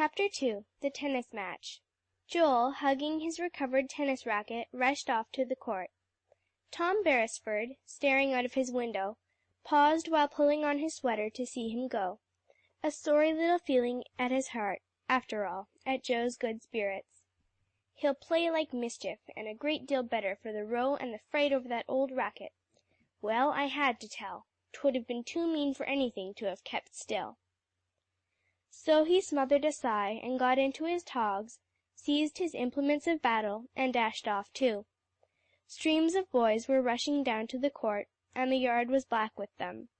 Chapter 2 The Tennis Match. Joel, hugging his recovered tennis racket, rushed off to the court. Tom Beresford, staring out of his window, paused while pulling on his sweater to see him go, a sorry little feeling at his heart, after all, at Joe's good spirits. "He'll play like mischief, and a great deal better for the row and the fright over that old racket. Well, I had to tell. 'Twould have been too mean for anything to have kept still." So he smothered a sigh, and got into his togs, seized his implements of battle, and dashed off too. Streams of boys were rushing down to the court, and the yard was black with them.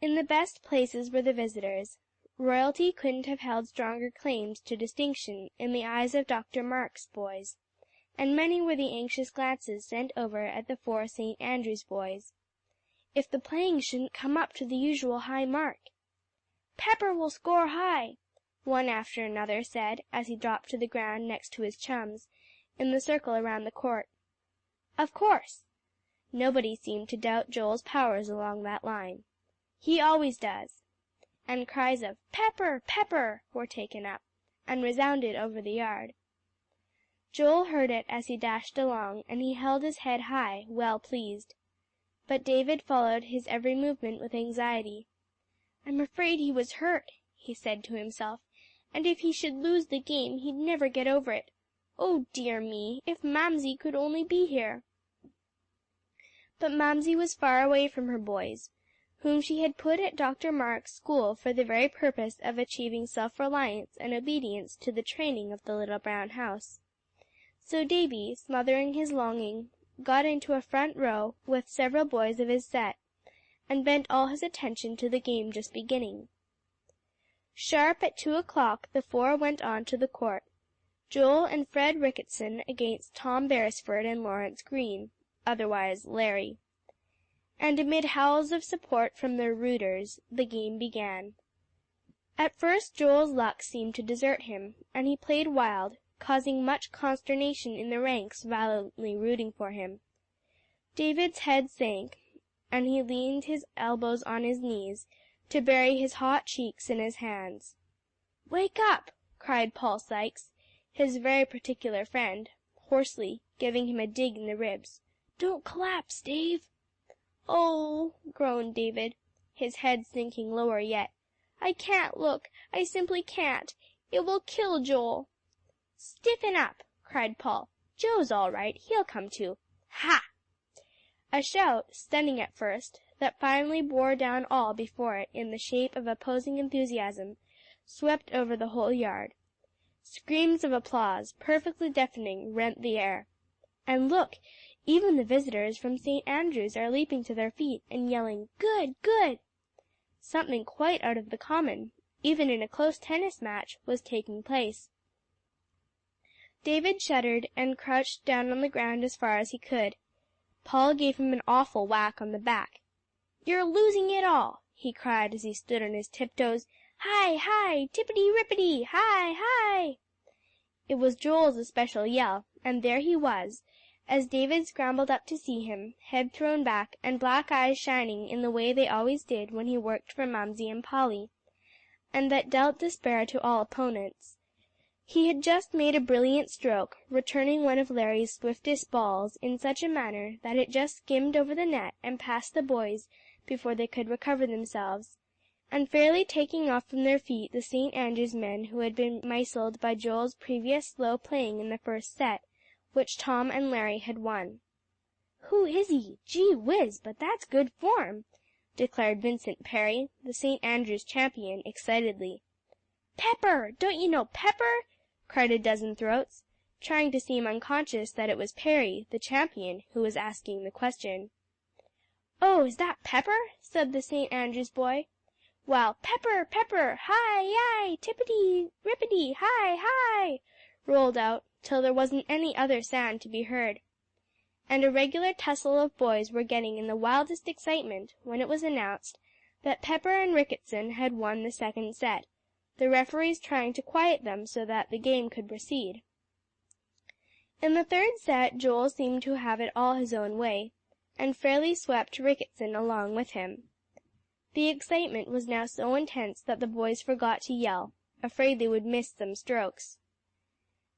In the best places were the visitors. Royalty couldn't have held stronger claims to distinction in the eyes of Dr. Marks' boys, and many were the anxious glances sent over at the 4 St. Andrew's boys. If the playing shouldn't come up to the usual high mark! "Pepper will score high," one after another said as he dropped to the ground next to his chums, in the circle around the court. Of course! Nobody seemed to doubt Joel's powers along that line. "He always does." And cries of "Pepper! Pepper!" were taken up, and resounded over the yard. Joel heard it as he dashed along, and he held his head high, well pleased. But David followed his every movement with anxiety. "I'm afraid he was hurt," he said to himself, "and if he should lose the game, he'd never get over it. Oh dear me, if Mamsie could only be here!" But Mamsie was far away from her boys, whom she had put at Dr. Marks' school for the very purpose of achieving self-reliance and obedience to the training of the little brown house. So Davy, smothering his longing, got into a front row with several boys of his set, and bent all his attention to the game just beginning. Sharp at 2 o'clock the 4 went on to the court, Joel and Fred Ricketson against Tom Beresford and Lawrence Green, otherwise Larry. And amid howls of support from their rooters, the game began. At first Joel's luck seemed to desert him, and he played wild, causing much consternation in the ranks violently rooting for him. David's head sank, and he leaned his elbows on his knees, to bury his hot cheeks in his hands. "Wake up!" cried Paul Sykes, his very particular friend, hoarsely, giving him a dig in the ribs. "Don't collapse, Dave." "Oh," groaned David, his head sinking lower yet. "I can't look. I simply can't. It will kill Joel." "Stiffen up!" cried Paul. "Joe's all right. He'll come to. Ha!" A shout, stunning at first, that finally bore down all before it in the shape of opposing enthusiasm, swept over the whole yard. Screams of applause, perfectly deafening, rent the air. And look, even the visitors from St. Andrew's are leaping to their feet and yelling, "Good! Good!" Something quite out of the common, even in a close tennis match, was taking place. David shuddered and crouched down on the ground as far as he could. Paul gave him an awful whack on the back. "You're losing it all," he cried as he stood on his tiptoes. "Hi! Hi! Tippity rippity! Hi! Hi!" It was Joel's especial yell, and there he was, as David scrambled up to see him, head thrown back, and black eyes shining in the way they always did when he worked for Mamsie and Polly, and that dealt despair to all opponents. He had just made a brilliant stroke, returning one of Larry's swiftest balls in such a manner that it just skimmed over the net and past the boys before they could recover themselves, and fairly taking off from their feet the St. Andrew's men who had been misled by Joel's previous slow playing in the first set, which Tom and Larry had won. "Who is he? Gee whiz, but that's good form," declared Vincent Perry, the St. Andrew's champion, excitedly. "Pepper! Don't you know Pepper?" cried a dozen throats, trying to seem unconscious that it was Perry, the champion, who was asking the question. "Oh, is that Pepper?" said the St. Andrew's boy. While "Pepper! Pepper! Hi! Yi! Tippity rippity! Hi! Hi!" rolled out, till there wasn't any other sound to be heard. And a regular tussle of boys were getting in the wildest excitement when it was announced that Pepper and Ricketson had won the second set, the referees trying to quiet them so that the game could proceed. In the third set Joel seemed to have it all his own way, and fairly swept Ricketson along with him. The excitement was now so intense that the boys forgot to yell, afraid they would miss some strokes.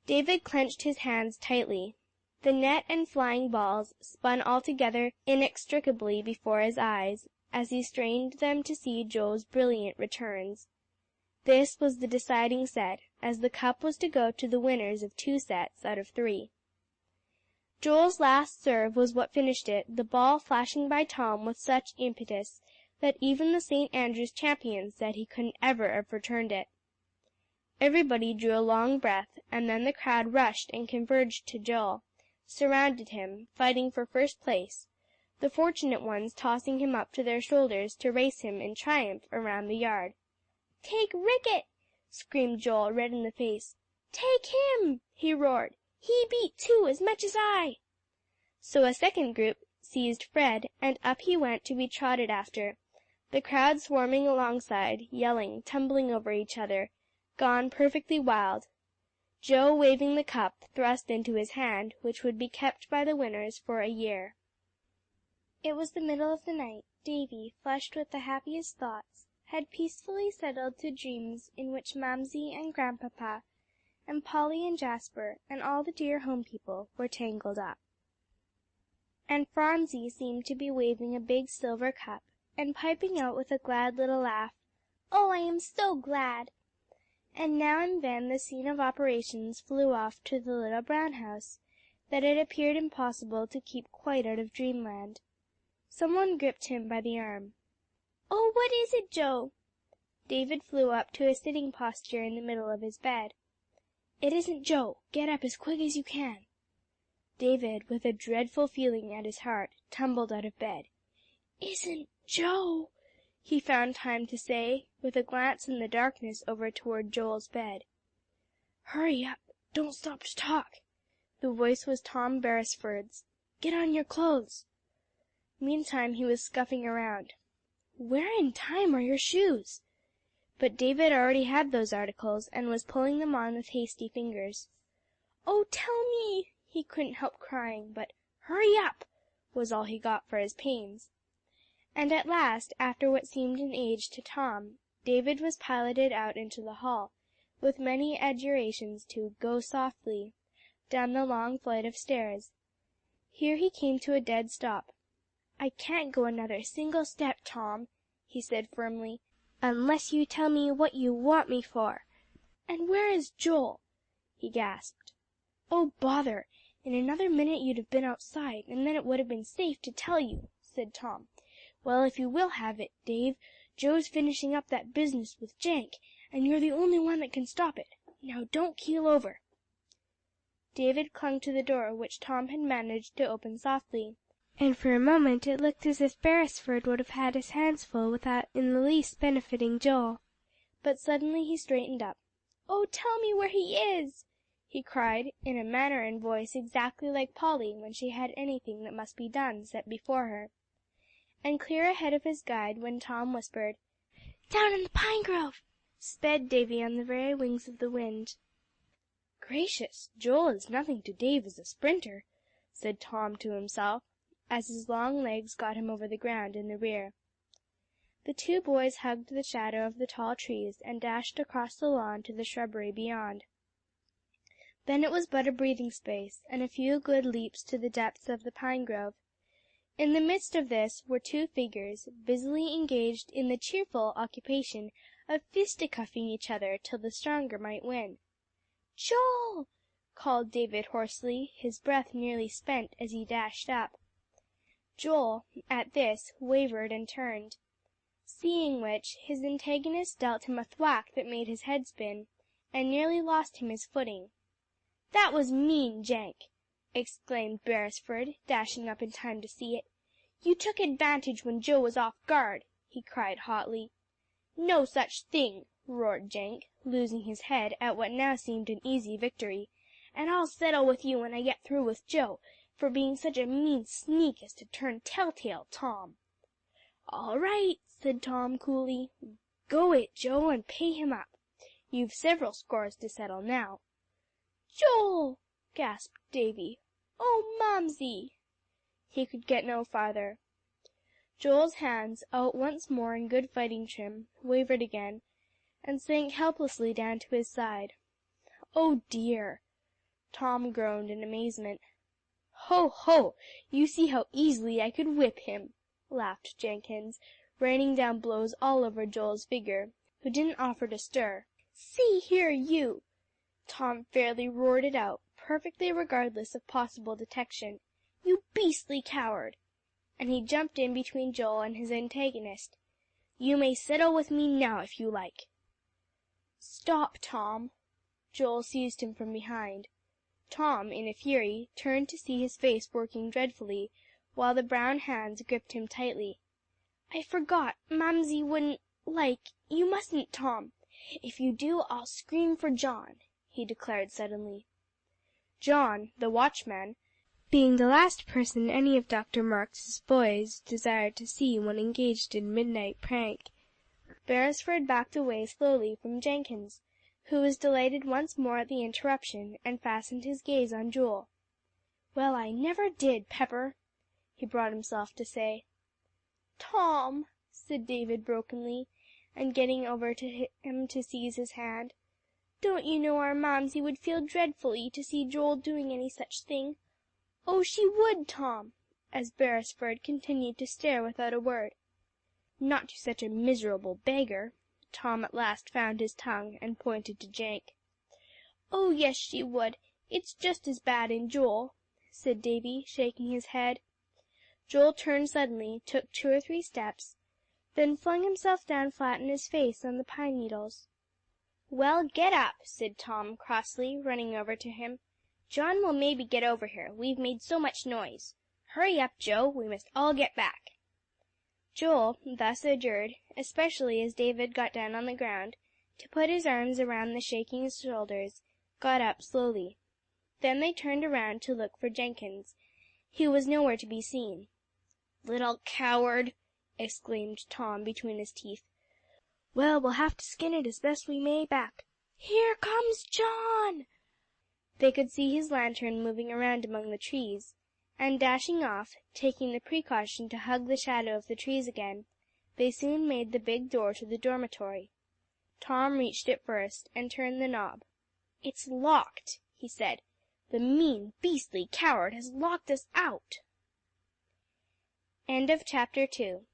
David clenched his hands tightly. The net and flying balls spun altogether inextricably before his eyes, as he strained them to see Joel's brilliant returns. This was the deciding set, as the cup was to go to the winners of 2 sets out of 3. Joel's last serve was what finished it, the ball flashing by Tom with such impetus that even the St. Andrew's champion said he couldn't ever have returned it. Everybody drew a long breath, and then the crowd rushed and converged to Joel, surrounded him, fighting for first place, the fortunate ones tossing him up to their shoulders to race him in triumph around the yard. "Take Ricket!" screamed Joel, red in the face. "Take him!" he roared. "He beat 2 as much as I." So a second group seized Fred, and up he went to be trotted after, the crowd swarming alongside, yelling, tumbling over each other, gone perfectly wild. Joe waving the cup thrust into his hand, which would be kept by the winners for a year. It was the middle of the night. Davy, flushed with the happiest thoughts, had peacefully settled to dreams in which Mamsie and Grandpapa and Polly and Jasper and all the dear home people were tangled up. And Phronsie seemed to be waving a big silver cup, and piping out with a glad little laugh, "Oh, I am so glad!" And now and then the scene of operations flew off to the little brown house, that it appeared impossible to keep quite out of dreamland. Someone gripped him by the arm. "Oh, what is it, Joe?" David flew up to a sitting posture in the middle of his bed. "It isn't Joe. Get up as quick as you can." David, with a dreadful feeling at his heart, tumbled out of bed. "Isn't Joe," he found time to say, with a glance in the darkness over toward Joel's bed. "Hurry up. Don't stop to talk." The voice was Tom Beresford's. "Get on your clothes." Meantime he was scuffing around. "Where in time are your shoes?" But David already had those articles, and was pulling them on with hasty fingers. "Oh, tell me!" he couldn't help crying, but "hurry up!" was all he got for his pains. And at last, after what seemed an age to Tom, David was piloted out into the hall, with many adjurations to "go softly" down the long flight of stairs. Here he came to a dead stop. "I can't go another single step, Tom," he said firmly, "unless you tell me what you want me for." "And where is Joel?" he gasped. "Oh, bother! In another minute you'd have been outside, and then it would have been safe to tell you," said Tom. "Well, if you will have it, Dave, Joe's finishing up that business with Jenk, and you're the only one that can stop it. Now don't keel over." David clung to the door, which Tom had managed to open softly, and for a moment it looked as if Beresford would have had his hands full without in the least benefiting Joel. But suddenly he straightened up. "Oh, tell me where he is!" he cried, in a manner and voice exactly like Polly when she had anything that must be done set before her. And clear ahead of his guide, when Tom whispered, "Down in the pine grove," sped Davy on the very wings of the wind. "Gracious, Joel is nothing to Dave as a sprinter," said Tom to himself, as his long legs got him over the ground in the rear. The two boys hugged the shadow of the tall trees, and dashed across the lawn to the shrubbery beyond. Then it was but a breathing space, and a few good leaps to the depths of the pine grove. In the midst of this were 2 figures, busily engaged in the cheerful occupation of fisticuffing each other till the stronger might win. "Joel!" called David hoarsely, his breath nearly spent as he dashed up. Joel, at this, wavered and turned. Seeing which, his antagonist dealt him a thwack that made his head spin, and nearly lost him his footing. "That was mean, Jenk!" exclaimed Beresford, dashing up in time to see it. "You took advantage when Joe was off guard," he cried hotly. "No such thing!" roared Jenk, losing his head at what now seemed an easy victory. "And I'll settle with you when I get through with Joe, for being such a mean sneak as to turn telltale, Tom." "All right," said Tom coolly. "Go it, Joe, and pay him up. You've several scores to settle now." "Joel!" gasped Davy. "Oh, Mamsie!" He could get no farther. Joel's hands, out once more in good fighting trim, wavered again, and sank helplessly down to his side. "Oh dear!" Tom groaned in amazement. "Ho, ho! You see how easily I could whip him," laughed Jenkins, raining down blows all over Joel's figure, who didn't offer to stir. "See here, you!" Tom fairly roared it out, perfectly regardless of possible detection. "You beastly coward!" And he jumped in between Joel and his antagonist. "You may settle with me now, if you like." "Stop, Tom!" Joel seized him from behind. Tom, in a fury, turned to see his face working dreadfully, while the brown hands gripped him tightly. "I forgot, Mamsie wouldn't you mustn't, Tom. If you do, I'll scream for John," he declared suddenly. John, the watchman, being the last person any of Dr. Marks's boys desired to see when engaged in midnight prank, Beresford backed away slowly from Jenkins, who was delighted once more at the interruption, and fastened his gaze on Joel. "Well, I never did, Pepper," he brought himself to say. "Tom," said David brokenly, and getting over to him to seize his hand, "don't you know our Mamsie would feel dreadfully to see Joel doing any such thing? Oh, she would, Tom!" as Beresford continued to stare without a word. "Not to such a miserable beggar." Tom at last found his tongue, and pointed to Jenk. "Oh, yes, she would. It's just as bad in Joel," said Davy, shaking his head. Joel turned suddenly, took 2 or 3 steps, then flung himself down flat on his face on the pine needles. "Well, get up," said Tom crossly, running over to him. "John will maybe get over here, we've made so much noise. Hurry up, Joe, we must all get back." Joel, thus adjured, especially as David got down on the ground, to put his arms around the shaking shoulders, got up slowly. Then they turned around to look for Jenkins. He was nowhere to be seen. "Little coward!" exclaimed Tom between his teeth. "Well, we'll have to skin it as best we may back. Here comes John!" They could see his lantern moving around among the trees, and dashing off, taking the precaution to hug the shadow of the trees again, they soon made the big door to the dormitory. Tom reached it first, and turned the knob. "It's locked," he said. "The mean, beastly coward has locked us out." Chapter 2